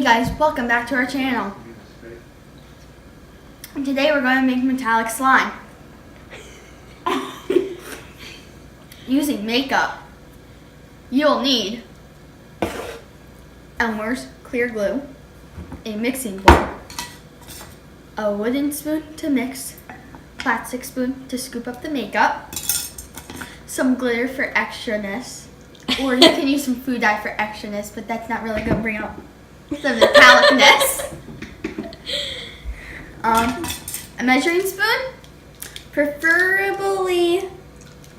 guys, welcome back to our channel. And today we're going to make metallic slime. Using makeup, you'll need Elmer's clear glue, a mixing bowl, a wooden spoon to mix, plastic spoon to scoop up the makeup, some glitter for extraness, or you can use some food dye for extraness, but that's not really going to bring out the metallicness. A measuring spoon, preferably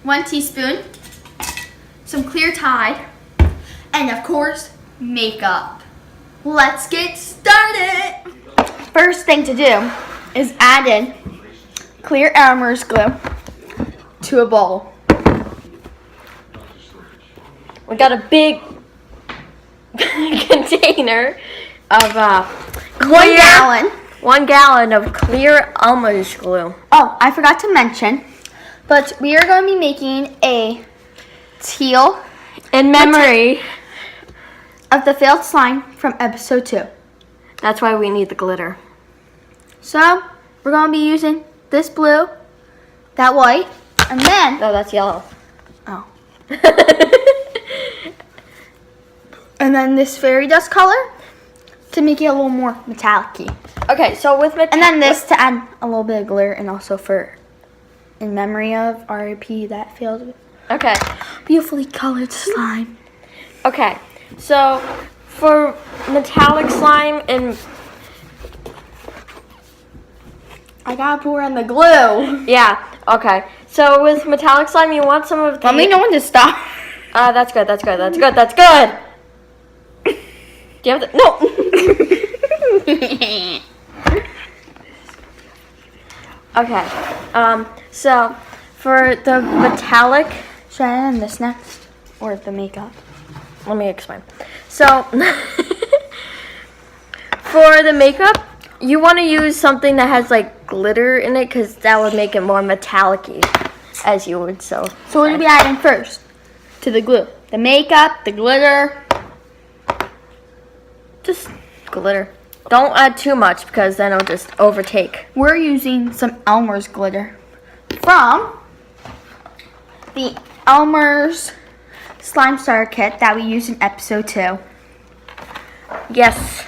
1 teaspoon, some clear Tide, and of course, makeup. Let's get started. First thing to do is add in clear Elmer's glue to a bowl. We got a big container of 1 gallon. 1 gallon of clear Elmer's glue. Oh, I forgot to mention, but we are going to be making a teal In memory. of the failed slime from episode 2. That's why we need the glitter. So, we're going to be using this blue, that white, and then, No, that's yellow. oh, and then this fairy dust color to make it a little more metallic-y. Okay, so with And then this to add a little bit of glitter and also for, in memory of RIP that failed Okay. beautifully colored slime. Okay. So for metallic slime and I gotta pour in the glue. yeah, okay. So with metallic slime you want some of the Let me know when to stop. That's good. Do you have the no Okay. So for the metallic, Should I add in this next? Or the makeup? let me explain. So for the makeup, you want to use something that has like glitter in it because that would make it more metallic-y, as you would So what do we add in first? To the glue. The makeup, the glitter. Just glitter. Don't add too much because then it'll just overtake. We're using some Elmer's glitter from the Elmer's Slime Starter Kit that we used in episode 2. Yes,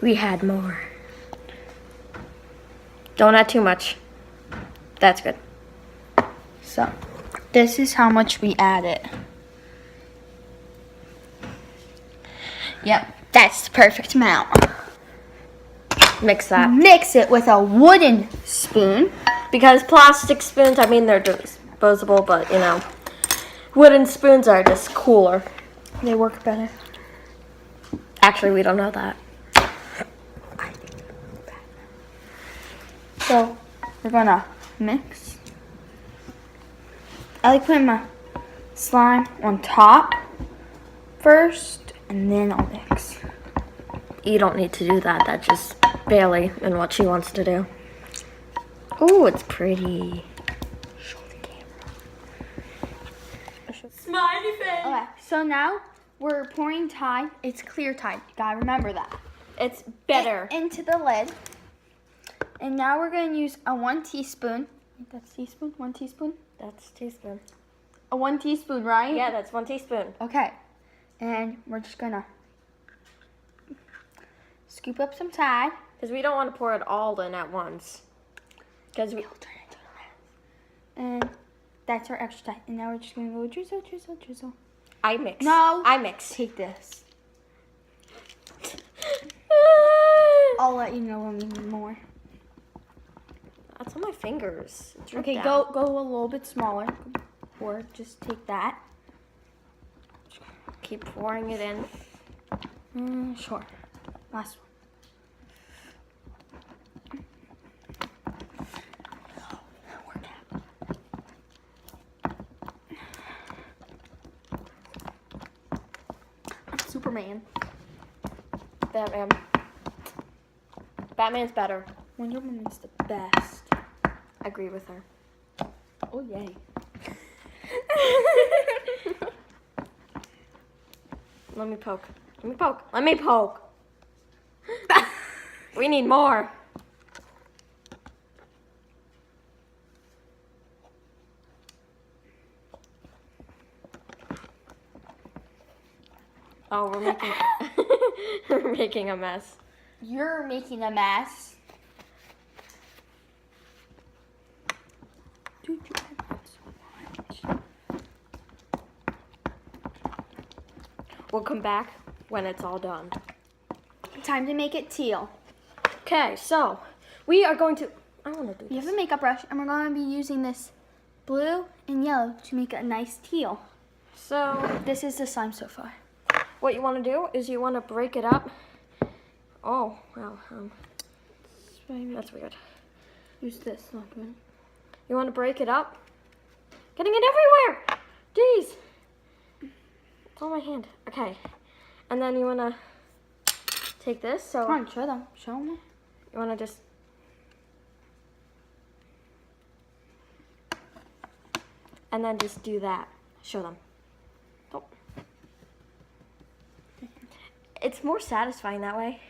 we had more. Don't add too much. That's good. So, this is how much we added. Yep, that's the perfect amount. Mix that. Mix it with a wooden spoon. Because plastic spoons, I mean, they're disposable, but you know, wooden spoons are just cooler. They work better. Actually, we don't know that. So, we're gonna mix. I like putting my slime on top first, and then I'll mix. You don't need to do that. That's just Bailey and what she wants to do. Oh, it's pretty. Show the camera. Smiley face. Okay, so now we're pouring Tide. It's clear Tide. You gotta remember that. It's better. Into the lid. And now we're gonna use a 1 teaspoon. I think that's teaspoon? 1 teaspoon? That's teaspoon. A 1 teaspoon, right? Yeah, that's 1 teaspoon. Okay. And we're just gonna scoop up some Tide. Because we don't want to pour it all in at once. Because we. It'll turn into a mess. And that's our extra Tide. And now we're just gonna go drizzle, drizzle, drizzle. I mix. No. I mix. Take this. I'll let you know when we need more. That's on my fingers. It's Okay, down. go a little bit smaller. Or just take that. Keep pouring it in. Sure. Last one. I'm Superman. Batman. Batman's better. Wonder Woman's the best. I agree with her. Oh, yay. Let me poke. Let me poke. Let me poke. We need more. Oh, we're making we're making a mess. You're making a mess. Dude, you had so much. We'll come back when it's all done. Time to make it teal. Okay, so we are going to. I want to do We this. have a makeup brush, and we're going to be using this blue and yellow to make a nice teal. So This is the slime so far. what you want to do is you want to break it up. Oh, well, that's weird. Use this. Look, man. You want to break it up. Getting it everywhere. Jeez. It's on my hand. Okay. And then you want to take this. So Come on, show them. Show them. you want to just. And then just do that. Show them. Oh. It's more satisfying that way.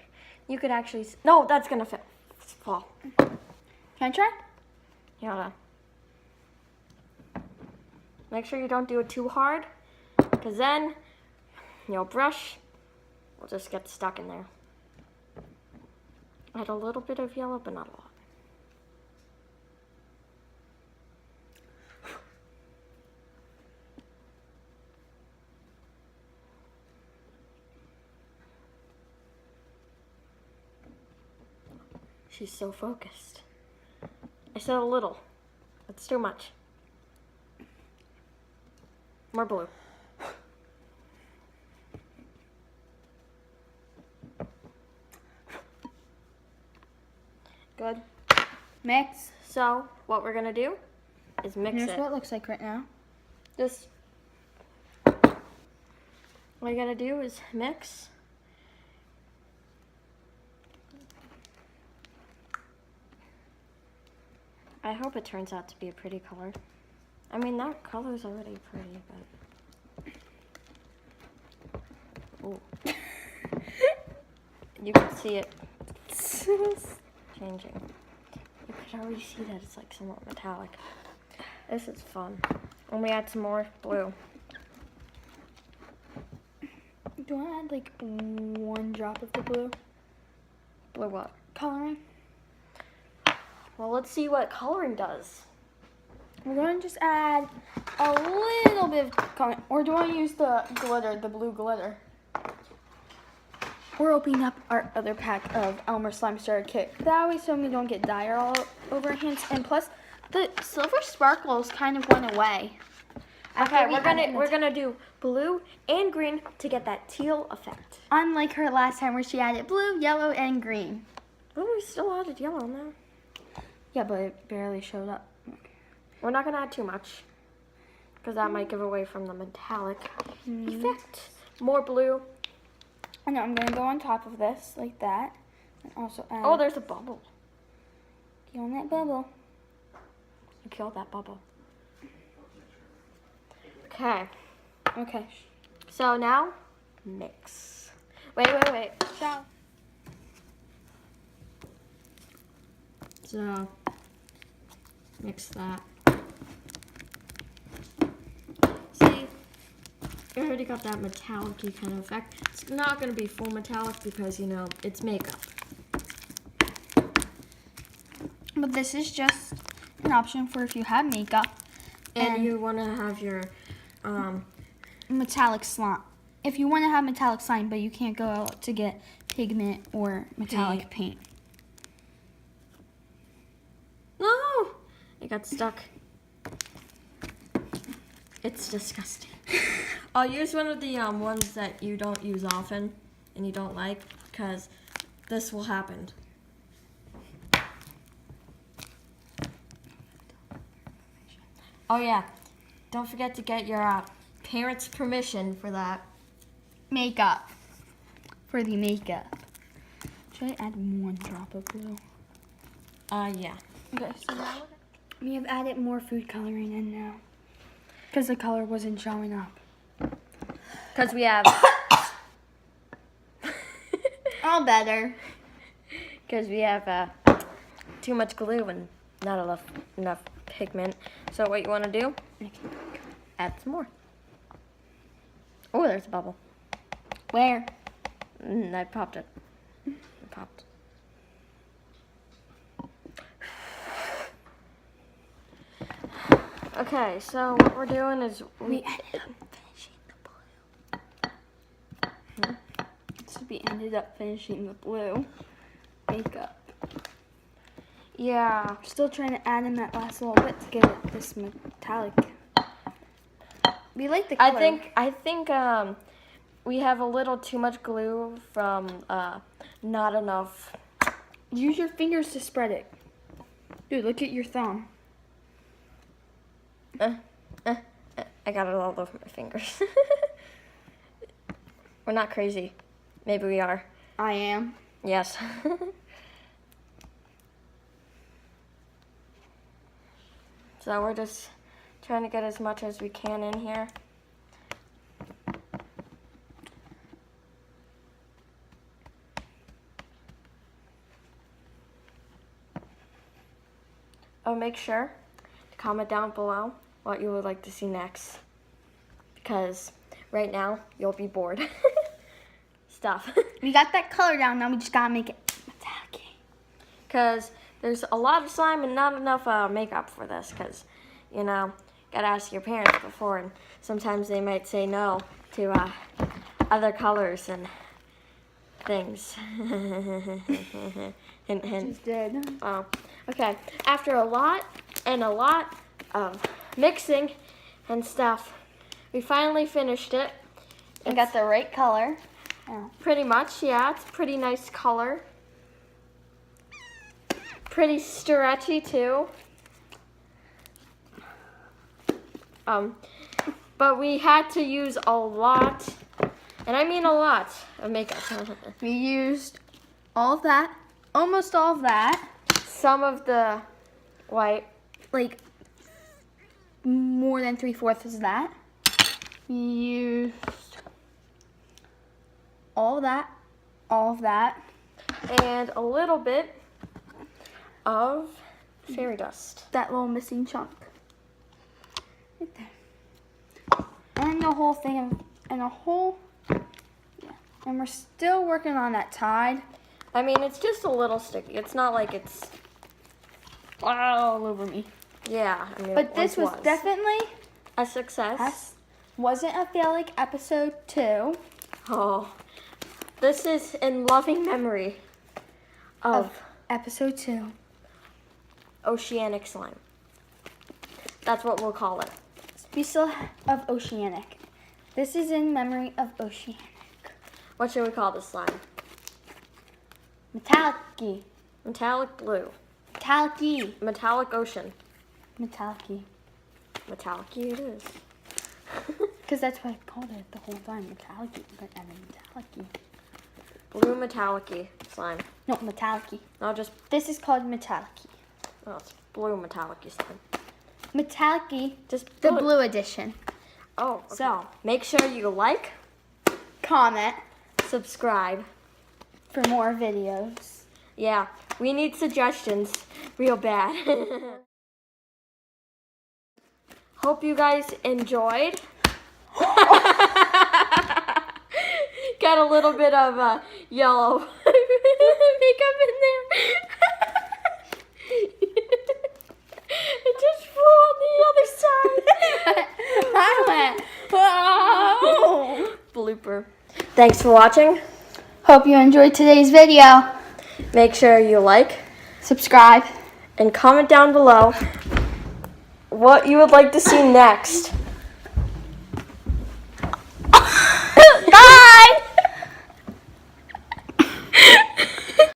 You could actually. No, that's going to fall. Can I try? You gotta. Make sure you don't do it too hard, because then your brush will just get stuck in there. Add a little bit of yellow, but not a lot. She's so focused. I said a little. That's too much. More blue. Good. Mix. So what we're gonna do is mix Here's it. what it looks like right now. Just what you gotta do is mix. I hope it turns out to be a pretty color. I mean, that color's already pretty, but ooh. You can see it changing. You could already see that it's like somewhat metallic. This is fun. And we add some more blue. Do I add like 1 drop of the blue Blue what? coloring? Well, let's see what coloring does. We're going to just add a little bit of coloring. Or do I use the glitter, the blue glitter? We're opening up our other pack of Elmer Slime Starter Kit. That way so we don't get dye all over our hands. And plus, the silver sparkles kind of went away. Okay, After we we're added gonna do blue and green to get that teal effect. Unlike her last time where she added blue, yellow, and green. Oh, we still added yellow now. Yeah, but it barely showed up. We're not gonna add too much, because that might give away from the metallic effect. More blue. And I'm going to go on top of this, like that. And also add... Oh, there's a bubble. Get on that bubble. You killed that bubble. Okay, Okay. so now mix. Wait. Ciao. So mix that. See, I already got that metallic-y kind of effect. It's not going to be full metallic because, you know, it's makeup. But this is just an option for if you have makeup And you want to have your, metallic slime. If you want to have metallic slime, but you can't go out to get pigment or metallic paint. no, it got stuck. It's disgusting. I'll use one of the ones that you don't use often and you don't like, because this will happen. Oh yeah, don't forget to get your parents' permission for that. Makeup. For the makeup. Should I add 1 drop of blue? Yeah. Okay, so now we have added more food coloring in now. Because the color wasn't showing up. Because we have... All better. because we have too much glue and not enough pigment. So what you want to do? Add some more. Oh, there's a bubble. Where? I popped it. It popped. Okay, so what we're doing is We ended up finishing the blue. So we ended up finishing the blue makeup. yeah. Still trying to add in that last little bit to get it this metallic. We like the color. I think we have a little too much glue from not enough. Use your fingers to spread it. Dude, look at your thumb. I got it all over my fingers. We're not crazy. Maybe we are. I am. Yes. So we're just trying to get as much as we can in here. Oh, make sure to comment down below what you would like to see next, because right now you'll be bored. Stuff. We got that color down, now we just gotta make it metallic. Because there's a lot of slime and not enough makeup for this, because, you know, gotta ask your parents before, and sometimes they might say no to other colors and things. Hint, hint. Just did. Oh, okay. After a lot of mixing and stuff, we finally finished it. We got the right color. Oh. Pretty much, yeah. It's a pretty nice color. Pretty stretchy too. But we had to use a lot, and I mean a lot, of makeup. We used all of that, almost all of that. Some of the white. Like more than 3/4 of that. We used all of that, And a little bit of fairy dust. that little missing chunk. Right there. And the whole thing, and we're still working on that tide. I mean, it's just a little sticky. It's not like it's, All over me. yeah. I mean, But this it was definitely, a success. wasn't a fail like episode 2. Oh, this is in loving memory of Episode 2. oceanic slime. That's what we'll call it. We still of Oceanic. This is in memory of Oceanic. What should we call this slime? Metallic-y. Metallic blue. Metallic-y. Metallic ocean. Metallic-y. Metallic it is. Because that's what I called it the whole time. Metallic-y. But I mean metallic-y. Blue metallic slime. No, metallic-y. No, just, This is called metallic-y. oh, it's blue metallic slime. Metallic-y. Just The blue edition. Oh, okay. So make sure you like, Comment subscribe. for more videos. Yeah, we need suggestions real bad. Hope you guys enjoyed. Got a little bit of yellow makeup in there. It just flew on the other side. I went, whoa. Blooper. Thanks for watching. Hope you enjoyed today's video. Make sure you like Subscribe. and comment down below what you would like to see next.